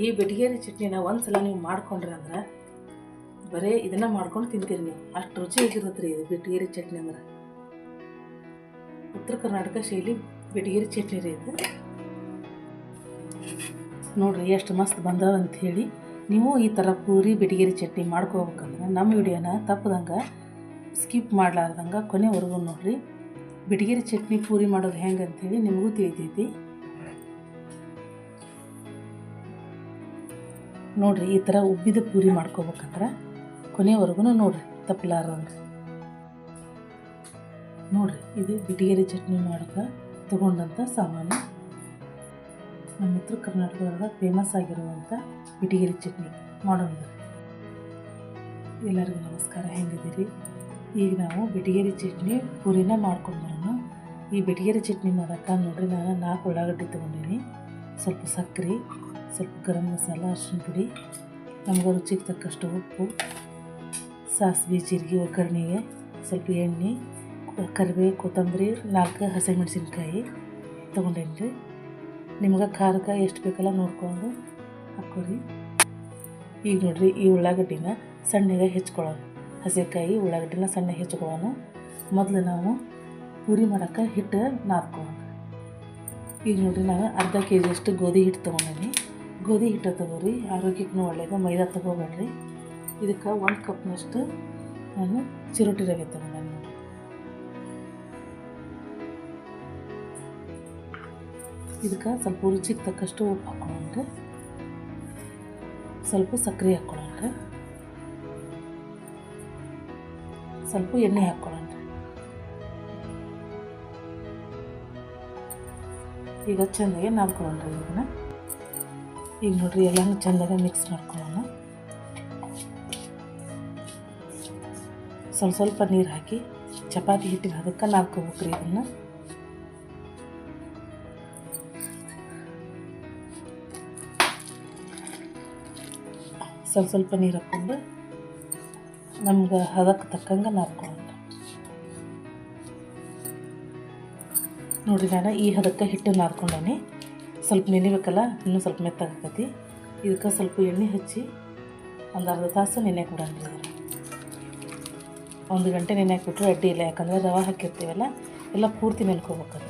ಈ ಬೆಟಗೇರಿ ಚಟ್ನಿನ ಒಂದು ಸಲ ನೀವು ಮಾಡ್ಕೊಂಡ್ರಿ ಅಂದ್ರೆ ಬರೀ ಇದನ್ನು ಮಾಡ್ಕೊಂಡು ತಿಂತೀರಿ ನೀವು, ಅಷ್ಟು ರುಚಿಯಾಗಿರುತ್ತೆ ರೀ ಇದು ಬೆಟಗೇರಿ ಚಟ್ನಿ ಅಂದ್ರೆ. ಉತ್ತರ ಕರ್ನಾಟಕ ಶೈಲಿ ಬೆಟಗೇರಿ ಚಟ್ನಿ ರೀ ಇದು. ನೋಡಿರಿ ಎಷ್ಟು ಮಸ್ತ್ ಬಂದವ ಅಂಥೇಳಿ. ನೀವು ಈ ಥರ ಪೂರಿ ಬೆಟಗೇರಿ ಚಟ್ನಿ ಮಾಡ್ಕೋಬೇಕಂದ್ರೆ ನಮ್ಮ ವಿಡಿಯೋನ ತಪ್ಪದಂಗೆ ಸ್ಕಿಪ್ ಮಾಡಲಾರ್ದಂಗೆ ಕೊನೆವರೆಗೂ ನೋಡಿರಿ. ಬೆಟಗೇರಿ ಚಟ್ನಿ ಪೂರಿ ಮಾಡೋದು ಹೆಂಗೆ ಅಂಥೇಳಿ ನಿಮಗೂ ತಿಳಿತೈತಿ. ನೋಡಿರಿ ಈ ಥರ ಉಬ್ಬಿದ ಪೂರಿ ಮಾಡ್ಕೋಬೇಕಂದ್ರೆ ಕೊನೆವರೆಗೂ ನೋಡಿರಿ ತಪ್ಪಲಾರ್ದಂಗೆ. ನೋಡಿರಿ ಇದು ಬೆಟಗೇರಿ ಚಟ್ನಿ ಮಾಡೋಕೆ ತೊಗೊಂಡಂಥ ಸಾಮಾನು. ನಮ್ಮ ಉತ್ತರ ಕರ್ನಾಟಕದಾಗ ಫೇಮಸ್ ಆಗಿರುವಂಥ ಬೆಟಗೇರಿ ಚಟ್ನಿ ಮಾಡೋಣ. ಎಲ್ಲರಿಗೂ ನಮಸ್ಕಾರ, ಹೆಂಗಿದ್ದೀರಿ? ಈಗ ನಾವು ಬೆಟಗೇರಿ ಚಟ್ನಿ ಪೂರಿನ ಮಾಡ್ಕೊಂಡ್ಬರೋಣ. ಈ ಬೆಟಗೇರಿ ಚಟ್ನಿ ಮಾಡೋಕೆ ನೋಡಿರಿ ನಾನು 4 ಉಳ್ಳಾಗಡ್ಡಿ ತೊಗೊಂಡೀನಿ, ಸ್ವಲ್ಪ ಸಕ್ಕರೆ, ಸ್ವಲ್ಪ ಗರಂ ಮಸಾಲ, ಅರಿಶಿನ ಪುಡಿ, ನಮ್ಗೆ ರುಚಿಗೆ ತಕ್ಕಷ್ಟು ಉಪ್ಪು, ಸಾಸಿವೆ ಜೀರಿಗೆ ಒಗ್ಗರಣೆಗೆ, ಸ್ವಲ್ಪ ಎಣ್ಣೆ, ಕರಿಬೇವು, ಕೊತ್ತಂಬರಿ, 4 ಹಸಿಮೆಣಸಿನ್ಕಾಯಿ ತೊಗೊಂಡೇನಿ ರೀ. ನಿಮ್ಗೆ ಖಾರಕ್ಕೆ ಎಷ್ಟು ಬೇಕಲ್ಲ ನೋಡ್ಕೊಂಡು ಹಾಕೋರಿ. ಈಗ ನೋಡಿರಿ ಈ ಉಳ್ಳಾಗಡ್ಡಿನ ಸಣ್ಣಗೆ ಹೆಚ್ಕೊಳ್ಳೋಣ. ಹಸಿಕಾಯಿ ಉಳ್ಳಾಗಡ್ಡಿನ ಸಣ್ಣ ಹೆಚ್ಕೊಳ್ಳೋಣ. ಮೊದಲು ನಾವು ಪೂರಿ ಮಾಡೋಕ್ಕೆ ಹಿಟ್ಟು ನಾದ್ಕೊಳ್ಳೋಣ. ಈಗ ನೋಡಿರಿ ನಾನು ಅರ್ಧ ಕೆಜಿಯಷ್ಟು ಗೋಧಿ ಹಿಟ್ಟು ತೊಗೊಂಡೀನಿ. ಗೋಧಿ ಹಿಟ್ಟು ತೊಗೊರಿ, ಆರೋಗ್ಯಕ್ಕೂ ಒಳ್ಳೆಯದು, ಮೈದಾ ತೊಗೋಬೇಡ್ರಿ. ಇದಕ್ಕೆ 1 ಕಪ್ನಷ್ಟು ನಾನು ಚಿರೋಟಿ ರವೆ ತೊಗೊಂಡೆ. ಇದಕ್ಕೆ ಸ್ವಲ್ಪ ರುಚಿಗೆ ತಕ್ಕಷ್ಟು ಉಪ್ಪು ಹಾಕ್ಕೊಳ್ಳೋಣ್ರಿ, ಸ್ವಲ್ಪ ಸಕ್ಕರೆ ಹಾಕ್ಕೊಳ್ಳೋಣ್ರಿ, ಸ್ವಲ್ಪ ಎಣ್ಣೆ ಹಾಕ್ಕೊಳ್ಳೋಣ್ರಿ. ಈಗ ಚೆಂದಾಗೆ ನಾದ್ಕೊಳ್ಳೋಣ್ರಿ ಇದನ್ನು. ಈಗ ನೋಡಿರಿ ಎಲ್ಲನೂ ಚೆಂದಾಗೆ ಮಿಕ್ಸ್ ಮಾಡ್ಕೊಳ್ಳೋಣ. ಸ್ವಲ್ಪ ನೀರು ಹಾಕಿ ಚಪಾತಿ ಹಿಟ್ಟಿನ ಅದಕ್ಕೆ ನಾದ್ಕೋಬೇಕ್ರಿ ಇದನ್ನು. ಸ್ವಲ್ಪ ನೀರು ಹಾಕ್ಕೊಂಡು ನಮ್ಗೆ ಹದಕ್ಕೆ ತಕ್ಕಂಗೆ ನಾದ್ಕೊಳ್ಳೋಣ. ನೋಡಿರಿ ನಾನು ಈ ಹದಕ್ಕೆ ಹಿಟ್ಟು ನಾದ್ಕೊಂಡೇನಿ. ಸ್ವಲ್ಪ ನೆನಿಬೇಕಲ್ಲ, ಇನ್ನೂ ಸ್ವಲ್ಪ ಮೆತ್ತಾಗತ್ತೈತಿ. ಇದಕ್ಕೆ ಸ್ವಲ್ಪ ಎಣ್ಣೆ ಹಚ್ಚಿ ಒಂದು ಅರ್ಧ ತಾಸು ನೆನೆಯಕ್ಕೆ ಬಿಡೋಣ. 1 ಗಂಟೆ ನೆನೆಯಕ್ಕೆ ಬಿಟ್ಟರೆ ಅಡ್ಡಿ ಇಲ್ಲ, ಯಾಕಂದರೆ ರವೆ ಹಾಕಿರ್ತೀವಲ್ಲ ಎಲ್ಲ ಪೂರ್ತಿ ನೆನ್ಕೋಬೇಕದು.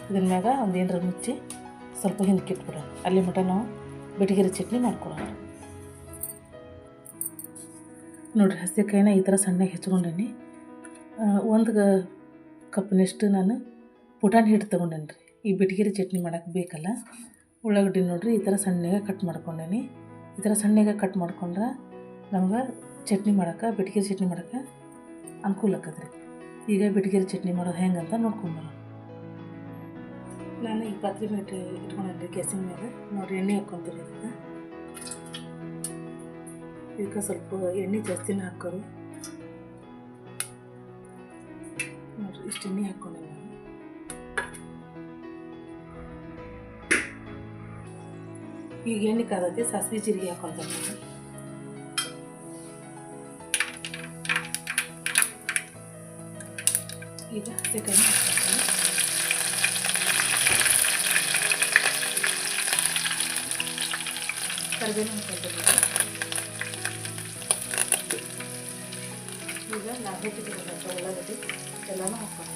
ಇದನ್ನ ಮ್ಯಾಗ ಒಂದು ಏನರ ಮುಚ್ಚಿ ಸ್ವಲ್ಪ ಹಿಂದಕ್ಕಿಟ್ಬಿಡೋಣ. ಅಲ್ಲಿ ಮಟ ನಾವು ಬೆಟಗೇರಿ ಚಟ್ನಿ ಮಾಡ್ಕೊಳ್ಳೋಣ. ನೋಡಿರಿ ಹಸಿಕಾಯಿನ ಈ ಥರ ಸಣ್ಣಗೆ ಹೆಚ್ಕೊಂಡೇನಿ. 1 ಕಪ್ನಷ್ಟು ನಾನು ಪುಟಾಣಿ ಹಿಟ್ಟು ತೊಗೊಂಡೇನಿ ರೀ. ಈ ಬೆಟಗೇರಿ ಚಟ್ನಿ ಮಾಡೋಕ್ಕೆ ಬೇಕಲ್ಲ. ಉಳ್ಳಾಗಡ್ಡಿ ನೋಡಿರಿ ಈ ಥರ ಸಣ್ಣಗೆ ಕಟ್ ಮಾಡ್ಕೊಂಡೇನಿ. ಈ ಥರ ಸಣ್ಣಗೆ ಕಟ್ ಮಾಡ್ಕೊಂಡ್ರೆ ನಮ್ಗೆ ಚಟ್ನಿ ಮಾಡೋಕ್ಕೆ, ಬೆಟಗೇರಿ ಚಟ್ನಿ ಮಾಡೋಕ್ಕೆ ಅನುಕೂಲ ಆಕತ್ರಿ. ಈಗ ಬೆಟಗೇರಿ ಚಟ್ನಿ ಮಾಡೋದು ಹೆಂಗೆ ಅಂತ ನೋಡ್ಕೊಂಬರೋಣ. ನಾನು ಈ ಪಾತ್ರೆ ಮೇಲೆ ಇಟ್ಕೊಂಡ್ರಿ ಗ್ಯಾಸಿನ ಮೇಲೆ. ನೋಡಿರಿ ಎಣ್ಣೆ ಹಾಕ್ಕೊಂತೀರಿ. ಇದಕ್ಕೆ ಸ್ವಲ್ಪ ಎಣ್ಣೆ ಜಾಸ್ತಿನೇ ಹಾಕೋರು. ನೋಡಿರಿ ಇಷ್ಟು ಎಣ್ಣೆ ಹಾಕ್ಕೊಂಡೆ ನಾನು. ಈಗ ಎಣ್ಣೆ ಕಾದೈತಿ, ಸಾಸಿವೆ ಜೀರಿಗೆ ಹಾಕ್ಕೊಂತಾರೆ. ಈಗ ಹಸಿಕಾಯಿ ಹಾಕ್ಕೊಂತೀನಿ. ಕರಿಬೇವು ಹಾಕ್ಕೊಂತೀನಿ. ಈಗ ನಾವು ಹೆಚ್ಚಿಟ್ಟಿರೋಂಥ ಉಳ್ಳಾಗಡ್ಡಿ ಎಲ್ಲನೂ ಹಾಕ್ಕೊಂಡು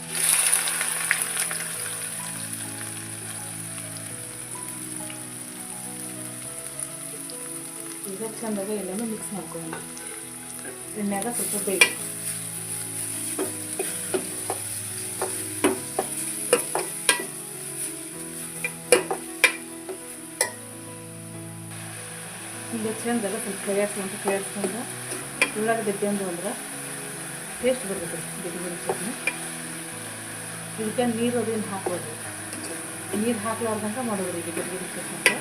ಈಗ ಚೆಂದಾಗ ಎಲ್ಲನೂ ಮಿಕ್ಸ್ ಮಾಡ್ಕೊಳ್ಳೋಣ. ಎಣ್ಣೆಯಾಗ ಸ್ವಲ್ಪ ಬೇಗ ಈಗ ಚೆಂದಾಗ ಸ್ವಲ್ಪ ಕೈಯಾಡ್ಸ್ಕೊಂಡು ಉಳ್ಳಾಗಡ್ಡಿ ಬೆಂದು ಅಂದ್ರೆ ಟೇಸ್ಟ್ ಬರ್ತದೆ ಬೆಟಗೇರಿ ಚಟ್ನಿ. ಇದಕ್ಕೆ ನೀರು ಅದೇನು ಹಾಕೋದು, ನೀರು ಹಾಕ್ಲಾರ್ದಂಗೆ ಮಾಡೋದ್ರಿ ಇದು ಬೆಟಗೇರಿ ಚಟ್ನಿ.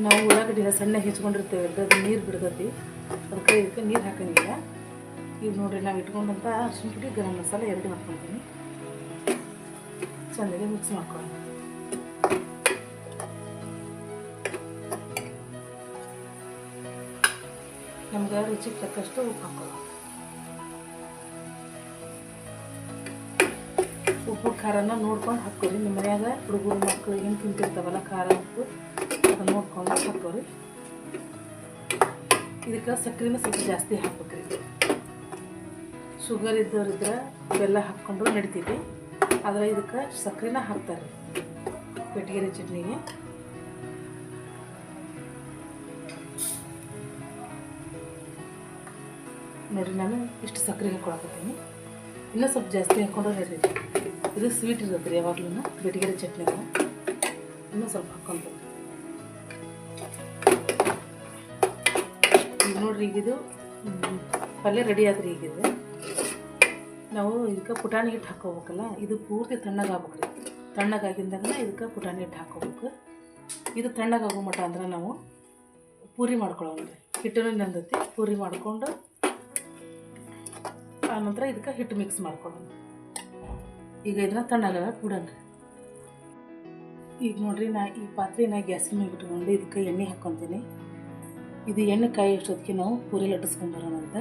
ನಾವು ಉಳ್ಳಾಗಡ್ಡಿನ ಸಣ್ಣ ಹೆಚ್ಕೊಂಡಿರ್ತೇವೆ, ಅದು ನೀರು ಬಿಡ್ತೈತಿ. ಅದಕ್ಕೆ ಇದಕ್ಕೆ ನೀರು ಹಾಕಂಗಿಲ್ಲ. ಈಗ ನೋಡಿರಿ ನಾವು ಇಟ್ಕೊಂಡಂಥ ಅರಿಶಿನ ಪುಡಿ, ಗರಂ ಮಸಾಲ 2 ಹಾಕ್ಕೊಳ್ತೀನಿ. ಚೆಂದಾಗಿ ಮಿಕ್ಸ್ ಮಾಡ್ಕೊಳ್ಳೋಣ. ನಮ್ಗೆ ರುಚಿಗೆ ತಕ್ಕಷ್ಟು ಉಪ್ಪು ಹಾಕೊಳ್ಳೋಣ. ಖಾರನ ನೋಡ್ಕೊಂಡು ಹಾಕ್ಕೊರಿ. ನಿಮ್ಮ ಮನ್ಯಾಗ ಹುಡುಗರು ಮಕ್ಕಳು ಏನು ತಿಂತಿರ್ತಾವಲ್ಲ ಖಾರ ಉಪ್ಪು ಅದನ್ನು ನೋಡ್ಕೊಂಡು ಹಾಕ್ಕೊರಿ. ಇದಕ್ಕೆ ಸಕ್ಕರೆನೂ ಸ್ವಲ್ಪ ಜಾಸ್ತಿ ಹಾಕ್ಬೇಕ್ರಿ. ಶುಗರ್ ಇದ್ದವ್ರಿದ್ರೆ ಬೆಲ್ಲ ಹಾಕ್ಕೊಂಡು ನಡಿತೀವಿ, ಆದರೆ ಇದಕ್ಕೆ ಸಕ್ಕರೆನ ಹಾಕ್ತಾರೆ ಬೆಟಗೇರಿ ಚಟ್ನಿಗೆ. ನೋಡಿರಿ ನಾನು ಇಷ್ಟು ಸಕ್ಕರೆ ಹಾಕ್ಕೊಳಕತ್ತೀನಿ. ಇನ್ನೂ ಸ್ವಲ್ಪ ಜಾಸ್ತಿ ಹಾಕ್ಕೊಂಡ್ರೆ ನಡೀರಿ. ಇದು ಸ್ವೀಟ್ ಇರುತ್ತೆ ರೀ ಯಾವಾಗಲೂ ಬೆಟಗೇರಿ ಚಟ್ನಿಗೆ. ಇನ್ನೂ ಸ್ವಲ್ಪ ಹಾಕ್ಕೊಂತೀನಿ. ಈಗ ನೋಡಿರಿ ಈಗಿದು ಪಲ್ಯ ರೆಡಿ ಆದ್ರಿ. ಈಗಿದು ನಾವು ಇದಕ್ಕೆ ಪುಟಾಣಿ ಹಿಟ್ಟು ಹಾಕ್ಕೋಬೇಕಲ್ಲ, ಇದು ಪೂರ್ತಿ ತಣ್ಣಗಾಗ್ಬೇಕು ರೀ. ತಣ್ಣಗಾಗಿದ್ದಾಗ ಇದಕ್ಕೆ ಪುಟಾಣಿ ಹಿಟ್ಟು ಹಾಕ್ಕೋಬೇಕು. ಇದು ತಣ್ಣಗಾಗೋ ಮಟ್ಟ ಅಂದ್ರೆ ನಾವು ಪೂರಿ ಮಾಡ್ಕೊಳ್ಳೋಣ ರೀ. ಹಿಟ್ಟನ್ನು ನೆಂದೈತಿ, ಪೂರಿ ಮಾಡಿಕೊಂಡು ಆನಂತರ ಇದಕ್ಕೆ ಹಿಟ್ಟು ಮಿಕ್ಸ್ ಮಾಡ್ಕೊಳ್ಳೋಣ. ಈಗ ಇದನ್ನ ತಣ್ಣಗಾಗ ಬಿಡೋಣ. ಈಗ ನೋಡಿರಿ ಈ ಪಾತ್ರೆನ ಗ್ಯಾಸಿನ ಮೇಲೆ ಇಟ್ಕೊಂಡು ಇದಕ್ಕೆ ಎಣ್ಣೆ ಹಾಕ್ಕೊತೀನಿ. ಇದು ಎಣ್ಣೆ ಕಾಯಿ ಅಷ್ಟೊತ್ತಿಗೆ ನಾವು ಪೂರಿ ಲಟ್ಟಿಸ್ಕೊಂಬರೋಣ ಅಂತ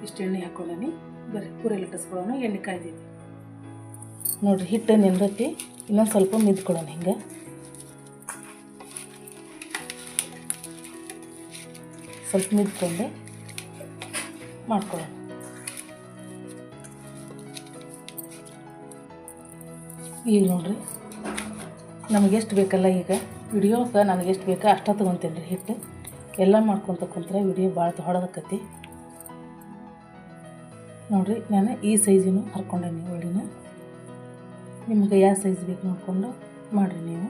ಇಷ್ಟು ಎಣ್ಣೆ ಹಾಕ್ಕೊಳ್ಳೋಣ. ಬರೀ ಪೂರಿ ಲಟ್ಟಿಸ್ಕೊಳ್ಳೋಣ. ಎಣ್ಣೆ ಕಾಯ್ದೈತಿ ನೋಡಿರಿ. ಹಿಟ್ಟು ನೆಂದೈತಿ, ಇನ್ನೊಂದು ಸ್ವಲ್ಪ ಮಿದ್ಕೊಳ್ಳೋಣ. ಹಿಂಗೆ ಸ್ವಲ್ಪ ಮಿದ್ಕೊಂಡೆ ಮಾಡ್ಕೊಳ್ಳೋಣ. ಈಗ ನೋಡಿರಿ ನಮಗೆಷ್ಟು ಬೇಕಲ್ಲ, ಈಗ ವಿಡಿಯೋಕ್ಕೆ ನನಗೆಷ್ಟು ಬೇಕೋ ಅಷ್ಟ ತೊಗೊತೀನಿ ರೀ ಹಿಟ್ಟು. ಎಲ್ಲ ಮಾಡ್ಕೊತ ಕುಂತ್ರೆ ವಿಡಿಯೋ ಭಾಳ ಹೊಡೆದಕ್ಕತಿ. ನೋಡಿರಿ ನಾನು ಈ ಸೈಜಿನೂ ಹರ್ಕೊಂಡೇನಿ ಒಳ್ಳಿನ. ನಿಮ್ಗೆ ಯಾವ ಸೈಜ್ ಬೇಕು ನೋಡಿಕೊಂಡು ಮಾಡಿರಿ ನೀವು.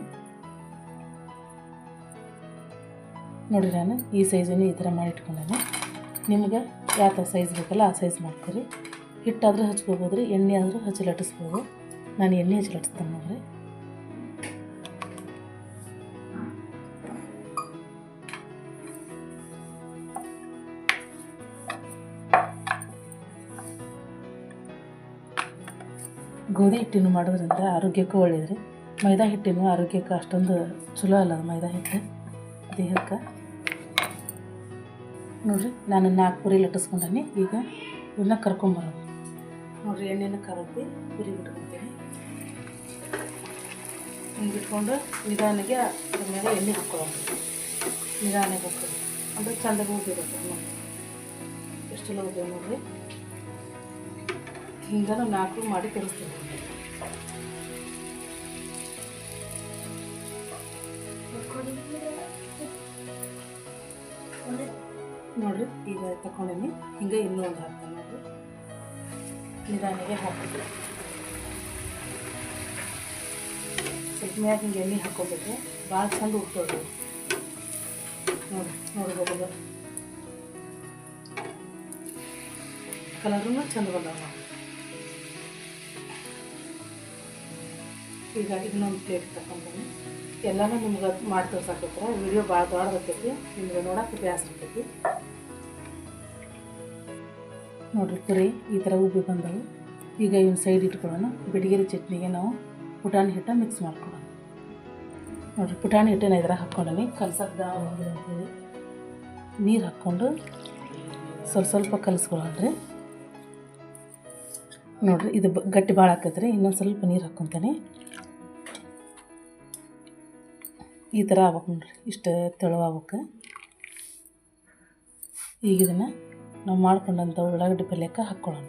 ನೋಡಿರಿ ನಾನು ಈ ಸೈಜನ್ನು ಈ ಥರ ಮಾಡಿಟ್ಕೊಂಡೇನೆ. ನಿಮ್ಗೆ ಯಾವ ಥರ ಸೈಜ್ ಬೇಕಲ್ಲ ಆ ಸೈಜ್ ಮಾಡ್ಕೊರಿ. ಹಿಟ್ಟಾದರೂ ಹಚ್ಕೋಬೋದು ರೀ, ಎಣ್ಣೆ ಆದರೂ ಹಚ್ಚಿ ಲಟ್ಟಿಸ್ಬೋದು. ನಾನು ಎಣ್ಣೆ ಹಚ್ಚಿ ಲಟ್ಟಿಸ್ತೇನೆ ನೋಡಿರಿ. ಗೋಧಿ ಹಿಟ್ಟಿನ ಮಾಡೋದ್ರಿಂದ ಆರೋಗ್ಯಕ್ಕೂ ಒಳ್ಳೆಯದು. ಮೈದಾ ಹಿಟ್ಟಿನ ಆರೋಗ್ಯಕ್ಕೆ ಅಷ್ಟೊಂದು ಚಲೋ ಅಲ್ಲ ಮೈದಾ ಹಿಟ್ಟು ದೇಹಕ್ಕೆ. ನೋಡಿರಿ ನಾನು 4 ಪೂರಿ ಲಟ್ಟಿಸ್ಕೊಂಡೀನಿ. ಈಗ ಇವನ್ನ ಕರ್ಕೊಂಬರೋದು. ನೋಡಿರಿ ಎಣ್ಣೆನ ಕರಗಿ ಪೂರಿ ಬಿಟ್ಕೊತೀನಿ. ಹಿಂಗೆ ಬಿಟ್ಕೊಂಡು ನಿಧಾನಿಗೆ ಅದ್ರ ಮೇಲೆ ಎಣ್ಣೆ ಹಾಕ್ಕೊಳ್ಳೋದು. ನಿಧಾನಕ್ಕೆ ಹಾಕ್ಕೊಳ್ಳಿ ಅಂದರೆ ಚೆಂದಾಗಿ ಹೋಗಿರುತ್ತೆ. ಎಷ್ಟೆಲ್ಲ ಹೋಗ್ತೇವೆ ನೋಡಿರಿ. ಹಿಂಗೆ 4 ಮಾಡಿ ತೋರಿಸ್ತೀನಿ. ನೋಡಿರಿ ಈಗ ತಗೊಂಡೀನಿ. ಹಿಂಗೆ ಇನ್ನೂ ಒಂದು ಹಾಕ್ತೀನಿ ನೋಡಿರಿ. ನಿಧಾನಿಗೆ ಹಾಕಿದ್ವಿ. ಸ್ವಲ್ಪ ಮ್ಯಾಗ ಹಿಂಗೆ ಎಣ್ಣೆ ಹಾಕ್ಕೊಬಿಟ್ರೆ ಭಾಳ ಚಂದ ಉಟ್ಕೊಳ್ರಿ. ನೋಡ್ಬೋದು ಕಲರೂ ಚಂದ ಬಂದವ. ಈಗ ಇನ್ನೊಂದು ಪ್ಲೇಟ್ ತಗೊಂಡ್ಬನ್ನಿ. ಎಲ್ಲನೂ ನಿಮ್ಗೆ ಮಾಡಿ ತೋರ್ಸಾಕತ್ರ ವಿಡಿಯೋ ಭಾಳ ದೊಡ್ಡದಕ್ಕೈತಿ, ನಿಮ್ಗೆ ನೋಡೋಕೆ ಬ್ಯಾಸ್ರ ಆಗ್ತೈತಿ. ನೋಡಿರಿ ಪುರಿ ಈ ಥರ ಉಬ್ಬಿ ಬಂದವು. ಈಗ ಇವನ್ನ ಸೈಡ್ ಇಟ್ಕೊಳ್ಳೋಣ. ಬೆಟಗೇರಿ ಚಟ್ನಿಗೆ ನಾವು ಪುಟಾಣಿ ಹಿಟ್ಟು ಮಿಕ್ಸ್ ಮಾಡ್ಕೊಳ್ಳೋಣ. ನೋಡಿರಿ ಪುಟಾಣಿ ಹಿಟ್ಟನ್ನ ಇದ್ರಾಗ ಹಾಕ್ಕೊಂಡೀನಿ. ಕಲ್ಸಕ್ಕೆ ದಾವ ಅಂತೇಳಿ ನೀರು ಹಾಕ್ಕೊಂಡು ಸ್ವಲ್ಪ ಕಲಿಸ್ಕೊಳ್ಳೋಣ್ರಿ. ನೋಡಿರಿ ಇದು ಗಟ್ಟಿ ಭಾಳ ಆಕೈತ್ರಿ. ಇನ್ನೊಂದು ಸ್ವಲ್ಪ ನೀರು ಹಾಕ್ಕೊತೀನಿ. ಈ ಥರ ಆಗ್ಬೇಕು ನೋಡಿರಿ, ಇಷ್ಟು ತೆಳುವಾಗ್ಬೇಕು. ಈಗ ಇದನ್ನು ನಾವು ಮಾಡ್ಕೊಂಡಂಥ ಉಳ್ಳಾಗಡ್ಡಿ ಪಲ್ಯಕ್ಕೆ ಹಾಕ್ಕೊಳ್ಳೋಣ.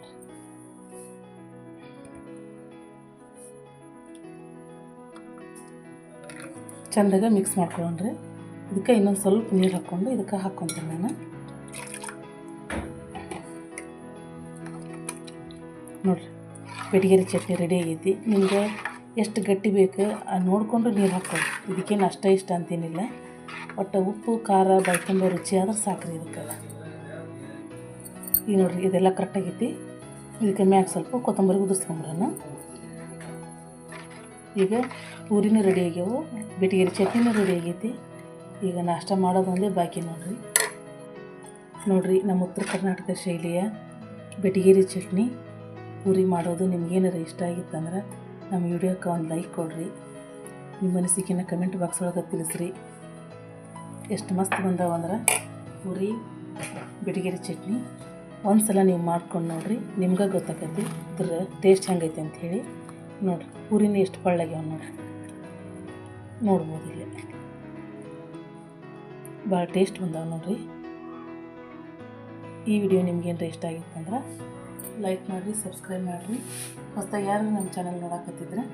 ಚೆಂದಾಗೆ ಮಿಕ್ಸ್ ಮಾಡ್ಕೊಳ್ಳೋಣ್ರಿ. ಇದಕ್ಕೆ ಇನ್ನೊಂದು ಸ್ವಲ್ಪ ನೀರು ಹಾಕ್ಕೊಂಡು ಇದಕ್ಕೆ ಹಾಕ್ಕೊತೀನಿ ನಾನು. ನೋಡಿರಿ ಬೆಟಗೇರಿ ಚಟ್ನಿ ರೆಡಿ ಆಗೈತಿ. ನಿಮಗೆ ಎಷ್ಟು ಗಟ್ಟಿ ಬೇಕು ನೋಡಿಕೊಂಡು ನೀರು ಹಾಕ್ಕೊಳ್ಳಿ. ಇದಕ್ಕೇನು ಅಷ್ಟ ಇಷ್ಟ ಅಂತೇನಿಲ್ಲ. ಒಟ್ಟು ಉಪ್ಪು ಖಾರ ತುಂಬ ರುಚಿ ಆದ್ರೆ ಸಾಕ್ರಿ ಇದಕ್ಕೆ. ಈಗ ನೋಡಿರಿ ಇದೆಲ್ಲ ಕರೆಕ್ಟಾಗೈತಿ. ಇದಕ್ಕೆ ಮ್ಯಾಗ ಸ್ವಲ್ಪ ಕೊತ್ತಂಬರಿ ಉದುರಿಸ್ಕೊಂಬಿಡೋಣ. ಈಗ ಪೂರಿನೂ ರೆಡಿ ಆಗ್ಯಾವು, ಬೆಟಗೇರಿ ಚಟ್ನಿನೂ ರೆಡಿ ಆಗೈತಿ. ಈಗ ನಾಷ್ಟ ಮಾಡೋದು ಒಂದೇ ಬಾಕಿ ನೋಡಿರಿ ನಮ್ಮ ಉತ್ತರ ಕರ್ನಾಟಕ ಶೈಲಿಯ ಬೆಟಗೇರಿ ಚಟ್ನಿ ಪೂರಿ ಮಾಡೋದು ನಿಮ್ಗೇನಾರು ಇಷ್ಟ ಆಗಿತ್ತಂದ್ರೆ ನಮ್ಮ ವಿಡಿಯೋಕ್ಕೆ ಒಂದು ಲೈಕ್ ಕೊಡಿರಿ. ನಿಮ್ಮ ಮನಸ್ಸಿಗಿನ ಕಮೆಂಟ್ ಬಾಕ್ಸ್ ಒಳಗೆ ತಿಳಿಸ್ರಿ. ಎಷ್ಟು ಮಸ್ತ್ ಬಂದವಂದ್ರೆ ಪೂರಿ ಬೆಟಗೇರಿ ಚಟ್ನಿ. ಒಂದು ಸಲ ನೀವು ಮಾಡ್ಕೊಂಡು ನೋಡಿರಿ, ನಿಮ್ಗೆ ಗೊತ್ತಾಗತ್ತೆ ಇದ್ರ ಟೇಸ್ಟ್ ಹೆಂಗೈತೆ ಅಂಥೇಳಿ. ನೋಡಿರಿ ಪೂರಿನ ಎಷ್ಟು ಪಳ್ಳಗ್ಯಾವ ನೋಡಿರಿ, ನೋಡ್ಬೋದು ಇಲ್ಲಿ ಭಾಳ ಟೇಸ್ಟ್ ಬಂದಾವೆ ನೋಡಿರಿ. ಈ ವಿಡಿಯೋ ನಿಮ್ಗೇನು ಇಷ್ಟ ಆಗಿತ್ತು ಅಂದ್ರೆ ಲೈಕ್ ಮಾಡಿರಿ, ಸಬ್ಸ್ಕ್ರೈಬ್ ಮಾಡಿರಿ. ಹೊಸದಾಗಿ ಯಾರು ನಮ್ಮ ಚಾನಲ್ ನೋಡಕತ್ತಿದ್ರೆ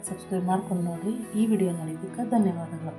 ಸಬ್ಸ್ಕ್ರೈಬ್ ಮಾಡ್ಕೊಂಡು ನೋಡಿರಿ. ಈ ವಿಡಿಯೋ ನೋಡಿದ್ದಕ್ಕೆ ಧನ್ಯವಾದಗಳು.